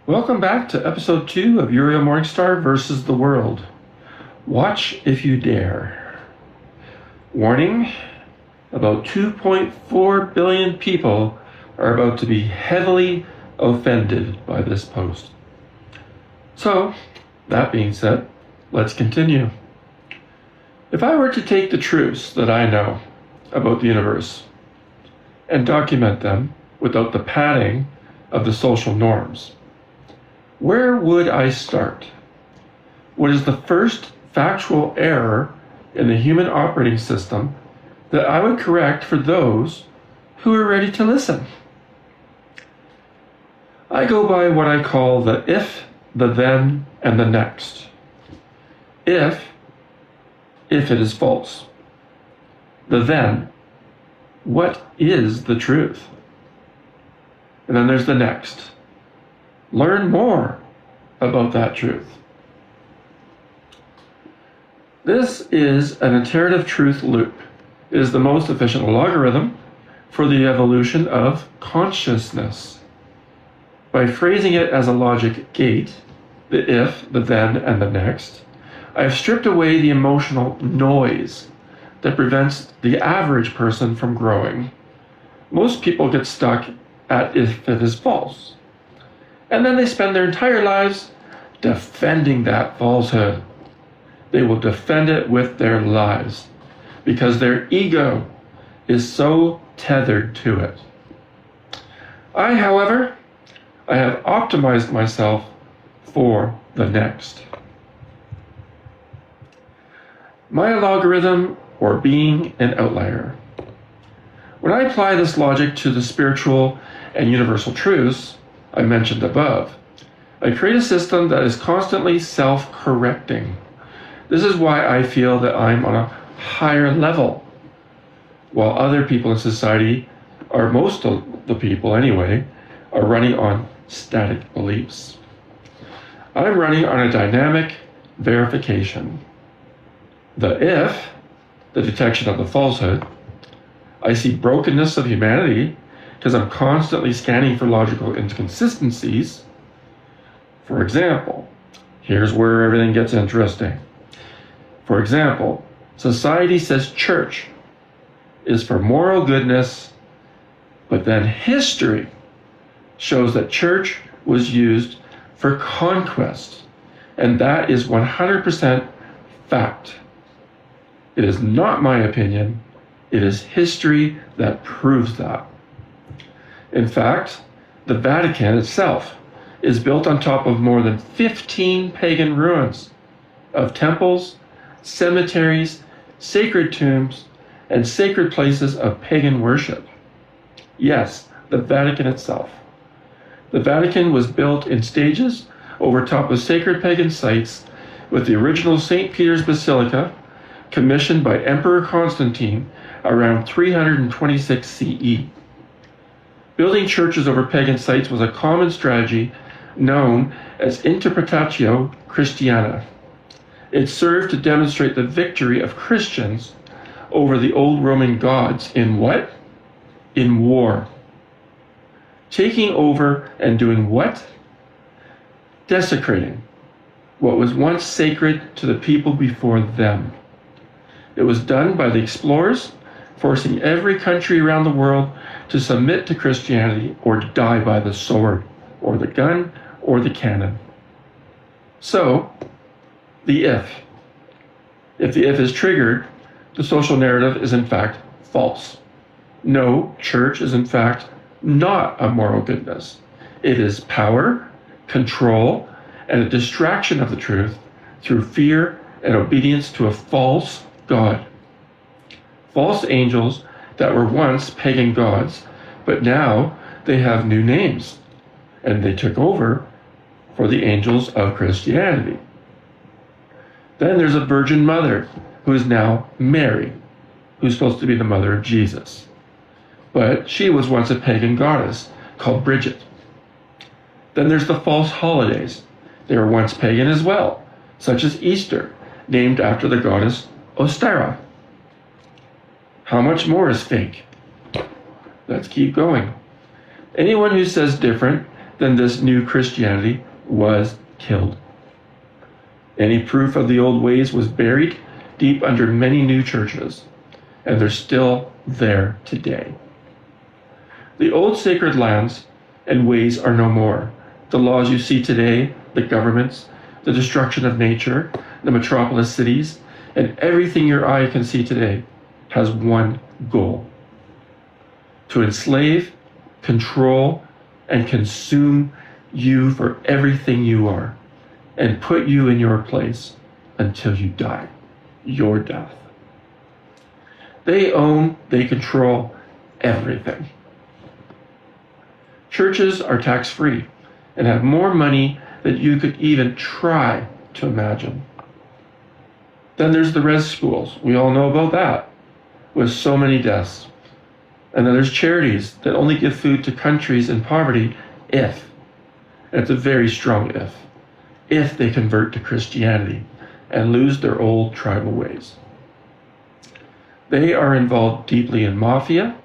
Welcome back to episode 2 of Uriel Morningstar versus the World. Watch if you dare. Warning, about 2.4 billion people are about to be heavily offended by this post. So, that being said, let's continue. If I were to take the truths that I know about the universe and document them without the padding of the social norms, where would I start? What is the first factual error in the human operating system that I would correct for those who are ready to listen? I go by what I call the if, the then, and the next. If it is false. The then, what is the truth? And then there's the next. Learn more about that truth. This is an iterative truth loop. It is the most efficient logarithm for the evolution of consciousness. By phrasing it as a logic gate, the if, the then, and the next, I have stripped away the emotional noise that prevents the average person from growing. Most people get stuck at if it is false. And then they spend their entire lives defending that falsehood. They will defend it with their lives because their ego is so tethered to it. I have optimized myself for the next. My logarithm, or being an outlier. When I apply this logic to the spiritual and universal truths I mentioned above, I create a system that is constantly self-correcting. This is why I feel that I'm on a higher level, while other people in society, or most of the people anyway, are running on static beliefs. I'm running on a dynamic verification. The if, the detection of the falsehood, I see brokenness of humanity because I'm constantly scanning for logical inconsistencies. For example, here's where everything gets interesting. For example, society says church is for moral goodness, but then history shows that church was used for conquest, and that is 100% fact. It is not my opinion, it is history that proves that. In fact, the Vatican itself is built on top of more than 15 pagan ruins of temples, cemeteries, sacred tombs, and sacred places of pagan worship. Yes, the Vatican itself. The Vatican was built in stages over top of sacred pagan sites, with the original St. Peter's Basilica commissioned by Emperor Constantine around 326 CE. Building churches over pagan sites was a common strategy known as Interpretatio Christiana. It served to demonstrate the victory of Christians over the old Roman gods in what? In war. Taking over and doing what? Desecrating what was once sacred to the people before them. It was done by the explorers, forcing every country around the world to submit to Christianity or die by the sword, or the gun, or the cannon. So, the if. If the if is triggered, the social narrative is in fact false. No, church is in fact not a moral goodness. It is power, control, and a distraction of the truth through fear and obedience to a false God. False angels that were once pagan gods, but now they have new names, and they took over for the angels of Christianity. Then there's a virgin mother, who is now Mary, who's supposed to be the mother of Jesus. But she was once a pagan goddess called Bridget. Then there's the false holidays. They were once pagan as well, such as Easter, named after the goddess Ostara. How much more is fake? Let's keep going. Anyone who says different then this new Christianity was killed. Any proof of the old ways was buried deep under many new churches, and they're still there today. The old sacred lands and ways are no more. The laws you see today, the governments, the destruction of nature, the metropolis cities, and everything your eye can see today has one goal: to enslave, control, and consume you for everything you are, and put you in your place until you die, your death. They own, they control everything. Churches are tax-free and have more money than you could even try to imagine. Then there's the res schools. We all know about that, with so many deaths. And then there's charities that only give food to countries in poverty if, and it's a very strong if they convert to Christianity and lose their old tribal ways. They are involved deeply in mafia,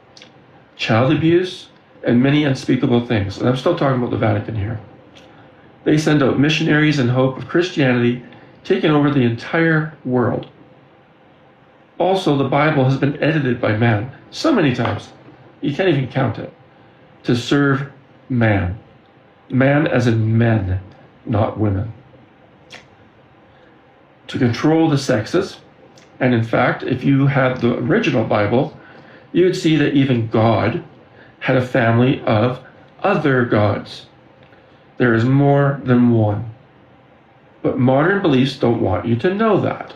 child abuse, and many unspeakable things. And I'm still talking about the Vatican here. They send out missionaries in hope of Christianity taking over the entire world. Also, the Bible has been edited by man so many times, you can't even count it, to serve man. Man as in men, not women. To control the sexes. And in fact, if you had the original Bible, you would see that even God had a family of other gods. There is more than one. But modern beliefs don't want you to know that.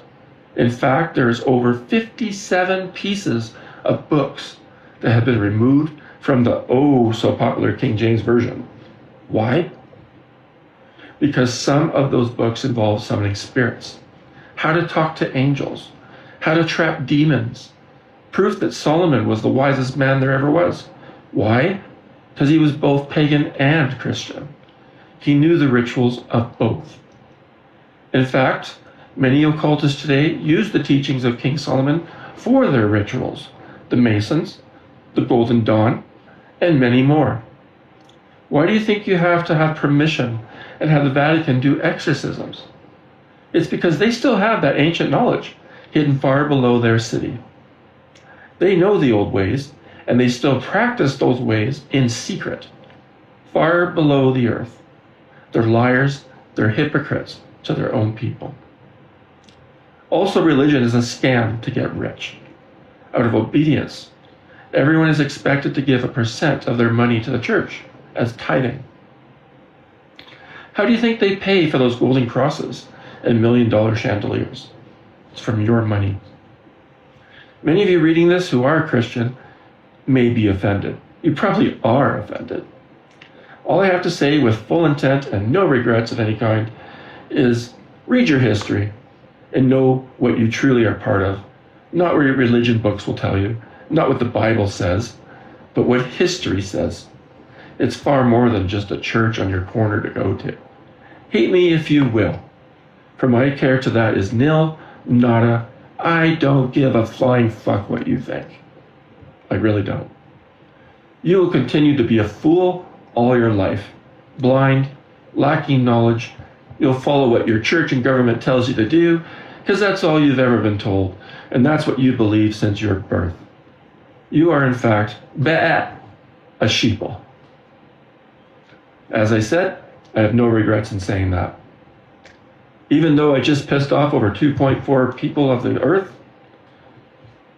In fact, there's over 57 pieces of books that have been removed from the so popular King James Version. Why? Because some of those books involve summoning spirits, how to talk to angels, how to trap demons, proof that Solomon was the wisest man there ever was. Why? Because he was both pagan and Christian. He knew the rituals of both. In fact, many occultists today use the teachings of King Solomon for their rituals, the Masons, the Golden Dawn, and many more. Why do you think you have to have permission and have the Vatican do exorcisms? It's because they still have that ancient knowledge hidden far below their city. They know the old ways, and they still practice those ways in secret, far below the earth. They're liars, they're hypocrites to their own people. Also, religion is a scam to get rich. Out of obedience, everyone is expected to give a % of their money to the church as tithing. How do you think they pay for those golden crosses and $1 million chandeliers? It's from your money. Many of you reading this who are Christian may be offended. You probably are offended. All I have to say with full intent and no regrets of any kind is read your history and know what you truly are part of. Not what your religion books will tell you, not what the Bible says, but what history says. It's far more than just a church on your corner to go to. Hate me if you will, for my care to that is nil, nada. I don't give a flying fuck what you think. I really don't. You will continue to be a fool all your life, blind, lacking knowledge. You'll follow what your church and government tells you to do, because that's all you've ever been told, and that's what you believe since your birth. You are, in fact, a sheeple. As I said, I have no regrets in saying that. Even though I just pissed off over 2.4 people of the earth,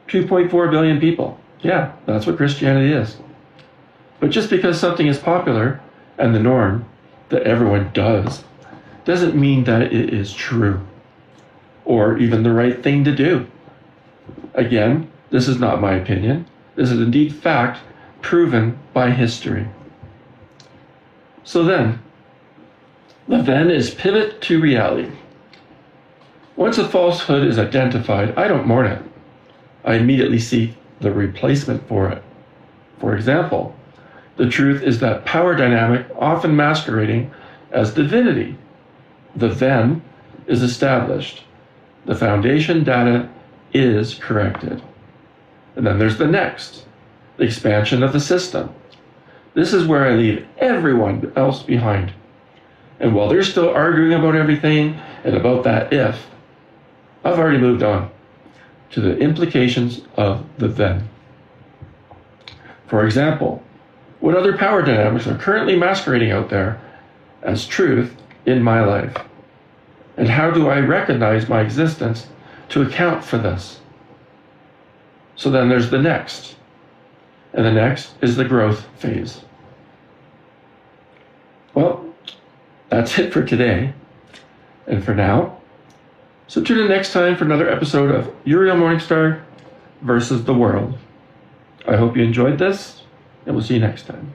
2.4 billion people. Yeah, that's what Christianity is. But just because something is popular and the norm that everyone does, doesn't mean that it is true or even the right thing to do. Again, this is not my opinion. This is indeed fact proven by history. So then, the then is pivot to reality. Once a falsehood is identified, I don't mourn it. I immediately seek the replacement for it. For example, the truth is that power dynamic often masquerading as divinity. The then is established. The foundation data is corrected. And then there's the next, the expansion of the system. This is where I leave everyone else behind. And while they're still arguing about everything and about that if, I've already moved on to the implications of the then. For example, what other power dynamics are currently masquerading out there as truth in my life? And how do I recognize my existence to account for this? So then there's the next. And the next is the growth phase. Well, that's it for today and for now. So tune in next time for another episode of Uriel Morningstar versus the World. I hope you enjoyed this, and we'll see you next time.